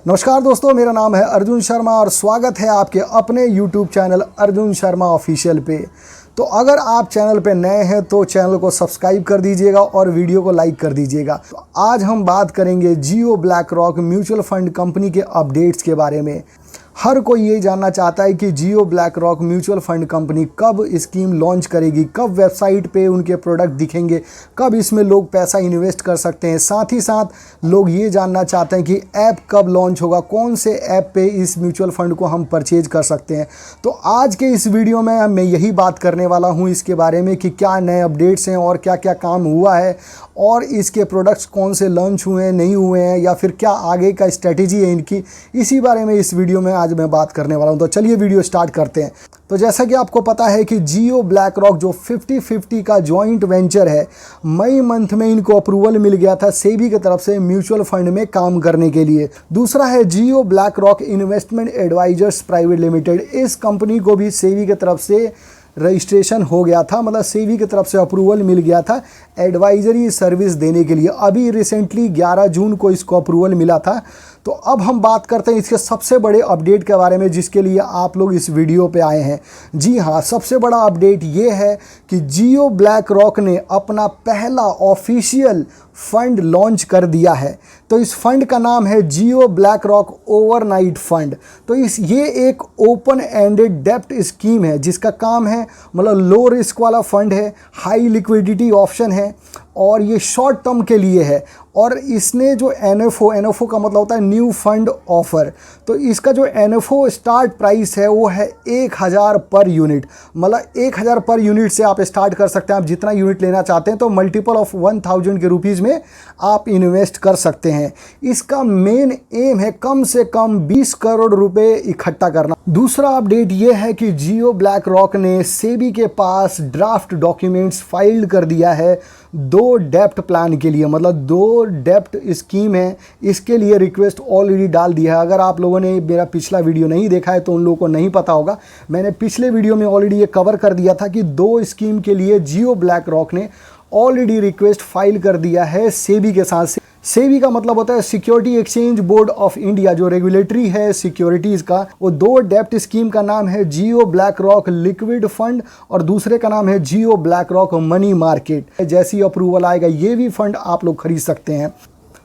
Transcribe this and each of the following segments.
नमस्कार दोस्तों, मेरा नाम है अर्जुन शर्मा और स्वागत है आपके अपने YouTube channel Arjun Sharma official पे। तो अगर आप चैनल पे नए हैं तो चैनल को सब्सक्राइब कर दीजिएगा और वीडियो को लाइक कर दीजिएगा। तो आज हम बात करेंगे Jio BlackRock mutual fund company के अपडेट्स के बारे में। हर कोई ये जानना चाहता है कि Jio BlackRock mutual fund company कब स्कीम लॉन्च करेगी, कब वेबसाइट पे उनके प्रोडक्ट दिखेंगे, कब इसमें लोग पैसा इन्वेस्ट कर सकते हैं। साथ ही साथ लोग ये जानना चाहते हैं कि ऐप कब लॉन्च होगा, कौन से ऐप पे इस म्यूचुअल फंड को हम परचेज कर सकते हैं। तो आज के इस वीडियो में मैं यही बात करने वाला हूँ इसके बारे में कि क्या नए अपडेट्स हैं और क्या क्या काम हुआ है और इसके प्रोडक्ट्स कौन से लॉन्च हुए हैं, नहीं हुए हैं, या फिर क्या आगे का स्ट्रेटेजी है इनकी। इसी बारे में इस वीडियो में आज मैं बात करने वाला हूं। तो चलिए वीडियो स्टार्ट करते हैं। तो जैसा कि आपको पता है कि जियो ब्लैक रॉक जो 50-50 का जॉइंट वेंचर है, मई मंथ में इनको अप्रूवल मिल गया था सेबी की तरफ से म्यूचुअल फंड में काम करने के लिए। दूसरा है Jio BlackRock investment advisers private limited. इस कंपनी को भी सेबी की तरफ से रजिस्ट्रेशन हो गया था, मतलब सेबी की तरफ से अप्रूवल मिल गया था एडवाइजरी सर्विस देने के लिए। अभी रिसेंटली 11 जून को इसको अप्रूवल मिला था। तो अब हम बात करते हैं इसके सबसे बड़े अपडेट के बारे में जिसके लिए आप लोग इस वीडियो पे आए हैं। जी हाँ, सबसे बड़ा अपडेट ये है कि जियो ब्लैक रॉक ने अपना पहला ऑफिशियल फंड लॉन्च कर दिया है। तो इस फंड का नाम है Jio black rock overnight fund. तो ये एक ओपन एंडेड डेब्ट स्कीम है जिसका काम है, मतलब लो रिस्क वाला फंड है, हाई लिक्विडिटी ऑप्शन है और ये शॉर्ट टर्म के लिए है। और इसने जो एनएफओ का मतलब होता है न्यू फंड ऑफर, तो इसका जो एनएफओ स्टार्ट प्राइस है वो है 1000 पर यूनिट, मतलब 1000 पर यूनिट से आप स्टार्ट कर सकते हैं। आप जितना यूनिट लेना चाहते हैं तो मल्टीपल ऑफ 1000 के रुपीज़ में आप इन्वेस्ट कर सकते हैं। इसका मेन एम है कम से कम 20 करोड़ रुपए इकट्ठा करना। दूसरा अपडेट ये है कि जियो ब्लैक रॉक ने सेबी के पास ड्राफ्ट डॉक्यूमेंट्स फाइल कर दिया है 2 डेप्ट प्लान के लिए, मतलब 2 डेप्ट स्कीम है, इसके लिए रिक्वेस्ट ऑलरेडी डाल दिया है। अगर आप लोगों ने मेरा पिछला वीडियो नहीं देखा है तो उन लोगों को नहीं पता होगा। मैंने पिछले वीडियो में ऑलरेडी ये कवर कर दिया था कि 2 स्कीम के लिए जियो ब्लैक रॉक ने ऑलरेडी रिक्वेस्ट फाइल कर दिया है सेबी के साथ। सेबी का मतलब होता है security exchange board of India, जो रेगुलेटरी है सिक्योरिटीज़ का। वो 2 डेप्ट स्कीम का नाम है Jio black rock liquid fund और दूसरे का नाम है Jio black rock money market. जैसी अप्रूवल आएगा ये भी फंड आप लोग खरीद सकते हैं।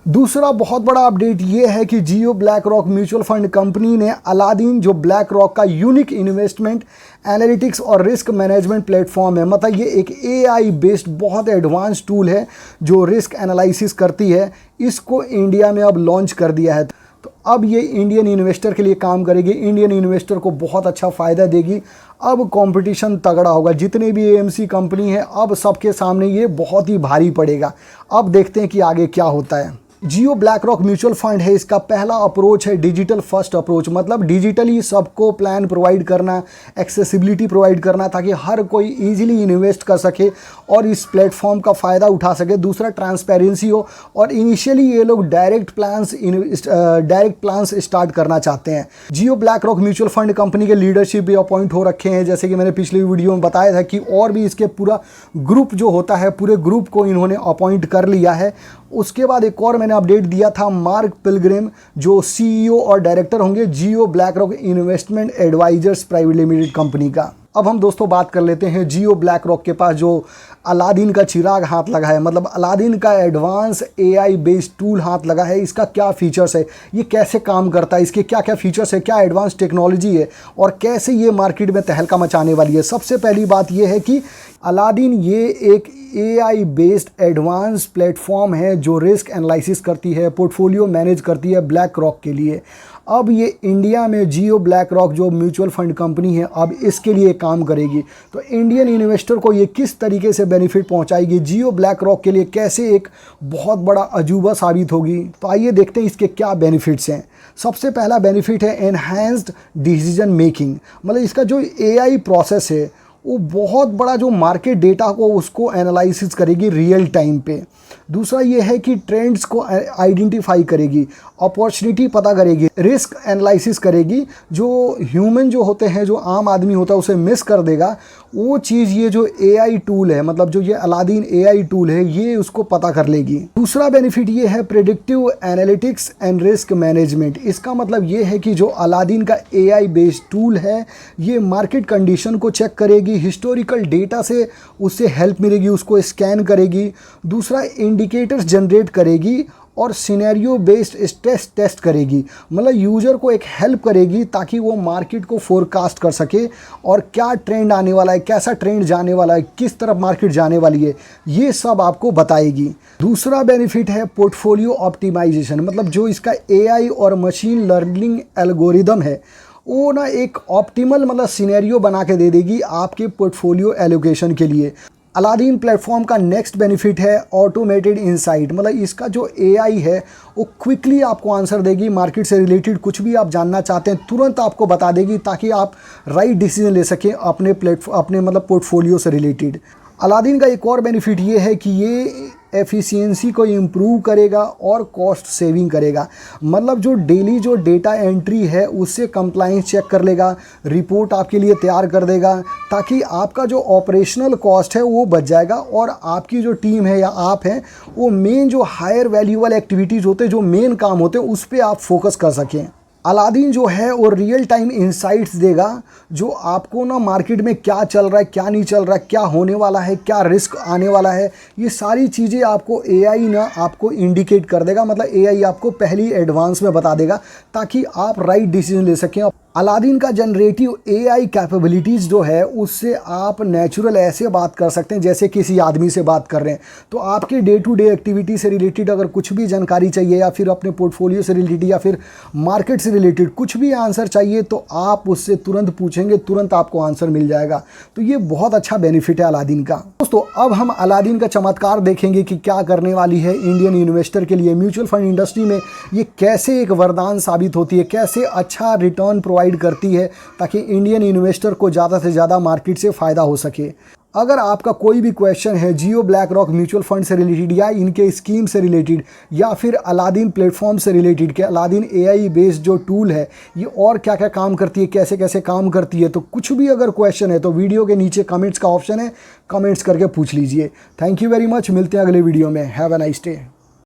दूसरा बहुत बड़ा अपडेट ये है कि Jio BlackRock mutual fund company ने अलादीन, जो ब्लैक रॉक का यूनिक इन्वेस्टमेंट एनालिटिक्स और रिस्क मैनेजमेंट प्लेटफॉर्म है, मतलब ये एक AI बेस्ड बहुत एडवांस टूल है जो रिस्क एनालिसिस करती है, इसको इंडिया में अब लॉन्च कर दिया है। तो अब ये इंडियन इन्वेस्टर के लिए काम करेगी, इंडियन इन्वेस्टर को बहुत अच्छा फ़ायदा देगी। अब कंपटीशन तगड़ा होगा, जितने भी AMC कंपनी है अब सबके सामने ये बहुत ही भारी पड़ेगा। अब देखते हैं कि आगे क्या होता है। Jio BlackRock mutual fund है, इसका पहला अप्रोच है डिजिटल फर्स्ट अप्रोच, मतलब डिजिटली सबको प्लान प्रोवाइड करना, एक्सेसिबिलिटी प्रोवाइड करना ताकि हर कोई इजीली इन्वेस्ट कर सके और इस प्लेटफॉर्म का फ़ायदा उठा सके। दूसरा ट्रांसपेरेंसी हो, और इनिशियली ये लोग डायरेक्ट प्लान्स स्टार्ट करना चाहते हैं। Jio BlackRock mutual fund company के लीडरशिप भी अपॉइंट हो रखे हैं, जैसे कि मैंने पिछली वीडियो में बताया था कि और भी इसके पूरा ग्रुप जो होता है, पूरे ग्रुप को इन्होंने अपॉइंट कर लिया है। उसके बाद एक और मैंने अपडेट दिया था मार्क पिलग्रिम, जो CEO और डायरेक्टर होंगे Jio BlackRock investment advisers private limited company का। अब हम दोस्तों बात कर लेते हैं जियो ब्लैक रॉक के पास जो अलादीन का चिराग हाथ लगा है, मतलब अलादीन का एडवांस AI बेस्ड टूल हाथ लगा है। इसका क्या फीचर्स है, ये कैसे काम करता है, इसके क्या क्या फीचर्स है, क्या एडवांस टेक्नोलॉजी है और कैसे ये मार्केट में तहलका मचाने वाली है। सबसे पहली बात ये है कि अलादीन ये एक AI बेस्ड एडवांस प्लेटफॉर्म है जो रिस्क एनालिसिस करती है, पोर्टफोलियो मैनेज करती है ब्लैक रॉक के लिए। अब ये इंडिया में जियो ब्लैक रॉक जो म्यूचुअल फंड कंपनी है अब इसके लिए काम करेगी। तो इंडियन इन्वेस्टर को ये किस तरीके से बेनिफिट पहुंचाएगी, जियो ब्लैक रॉक के लिए कैसे एक बहुत बड़ा अजूबा साबित होगी। तो आइए देखते हैं इसके क्या बेनिफिट्स हैं। सबसे पहला बेनिफिट है एनहांस्ड डिसीजन मेकिंग, मतलब इसका जो AI प्रोसेस है वो बहुत बड़ा जो मार्केट डेटा को उसको एनालिसिस करेगी रियल टाइम पे। दूसरा ये है कि ट्रेंड्स को आइडेंटिफाई करेगी, अपॉर्चुनिटी पता करेगी, रिस्क एनालिसिस करेगी। जो ह्यूमन जो होते हैं, जो आम आदमी होता है, उसे मिस कर देगा वो चीज़ ये जो AI टूल है, मतलब जो ये अलादीन AI टूल है, ये उसको पता कर लेगी। दूसरा बेनिफिट ये है predictive analytics and risk management. इसका मतलब ये है कि जो अलादीन का AI बेस्ड टूल है, ये मार्केट कंडीशन को चेक करेगी, हिस्टोरिकल डेटा से उससे हेल्प मिलेगी, उसको स्कैन करेगी। दूसरा इंडिकेटर्स जनरेट करेगी और सिनेरियो बेस्ड स्ट्रेस टेस्ट करेगी, मतलब यूज़र को एक हेल्प करेगी ताकि वो मार्केट को फोरकास्ट कर सके और क्या ट्रेंड आने वाला है, कैसा ट्रेंड जाने वाला है, किस तरफ मार्केट जाने वाली है, ये सब आपको बताएगी। दूसरा बेनिफिट है पोर्टफोलियो ऑप्टिमाइजेशन, मतलब जो इसका AI और मशीन लर्निंग एल्गोरिदम है वो ना एक ऑप्टिमल मतलब सिनेरियो बना के दे देगी आपके पोर्टफोलियो एलोकेशन के लिए। अलादीन प्लेटफॉर्म का नेक्स्ट बेनिफिट है ऑटोमेटेड इनसाइट, मतलब इसका जो AI है वो क्विकली आपको आंसर देगी। मार्केट से रिलेटेड कुछ भी आप जानना चाहते हैं तुरंत आपको बता देगी ताकि आप राइट डिसीजन ले सकें अपने मतलब पोर्टफोलियो से रिलेटेड। अलादीन का एक और बेनिफिट ये है कि ये एफिशिएंसी को इम्प्रूव करेगा और कॉस्ट सेविंग करेगा, मतलब जो डेली जो डेटा एंट्री है उससे कंप्लाइंस चेक कर लेगा, रिपोर्ट आपके लिए तैयार कर देगा ताकि आपका जो ऑपरेशनल कॉस्ट है वो बच जाएगा और आपकी जो टीम है या आप हैं वो मेन जो हायर वैल्यूएबल एक्टिविटीज़ होते हैं, जो मेन काम होते हैं, उस पर आप फोकस कर सकें। अलादीन जो है वो रियल टाइम इंसाइट्स देगा, जो आपको ना मार्केट में क्या चल रहा है, क्या नहीं चल रहा है, क्या होने वाला है, क्या रिस्क आने वाला है, ये सारी चीज़ें आपको AI ना आपको इंडिकेट कर देगा, मतलब AI आपको पहली एडवांस में बता देगा ताकि आप राइट डिसीजन ले सकें। अलादीन का जनरेटिव AI कैपेबिलिटीज़ जो है उससे आप नेचुरल ऐसे बात कर सकते हैं जैसे किसी आदमी से बात कर रहे हैं। तो आपके डे टू डे एक्टिविटी से रिलेटेड अगर कुछ भी जानकारी चाहिए या फिर अपने पोर्टफोलियो से रिलेटेड या फिर मार्केट से रिलेटेड कुछ भी आंसर चाहिए तो आप उससे तुरंत पूछेंगे, तुरंत आपको आंसर मिल जाएगा। तो ये बहुत अच्छा बेनिफिट है अलादीन का। दोस्तों अब हम अलादीन का चमत्कार देखेंगे कि क्या करने वाली है इंडियन इन्वेस्टर के लिए। म्यूचुअल फंड इंडस्ट्री में ये कैसे एक वरदान साबित होती है, कैसे अच्छा रिटर्न प्रोवाइड करती है ताकि इंडियन इन्वेस्टर को ज़्यादा से ज़्यादा मार्केट से फ़ायदा हो सके। अगर आपका कोई भी क्वेश्चन है Jio BlackRock mutual fund से रिलेटेड या इनके स्कीम से रिलेटेड या फिर अलादीन प्लेटफॉर्म से रिलेटेड कि अलादीन AI बेस्ड जो टूल है ये और क्या क्या काम करती है, कैसे कैसे काम करती है, तो कुछ भी अगर क्वेश्चन है तो वीडियो के नीचे कमेंट्स का ऑप्शन है, कमेंट्स करके पूछ लीजिए। थैंक यू वेरी मच, मिलते हैं अगले वीडियो में। Have a nice day.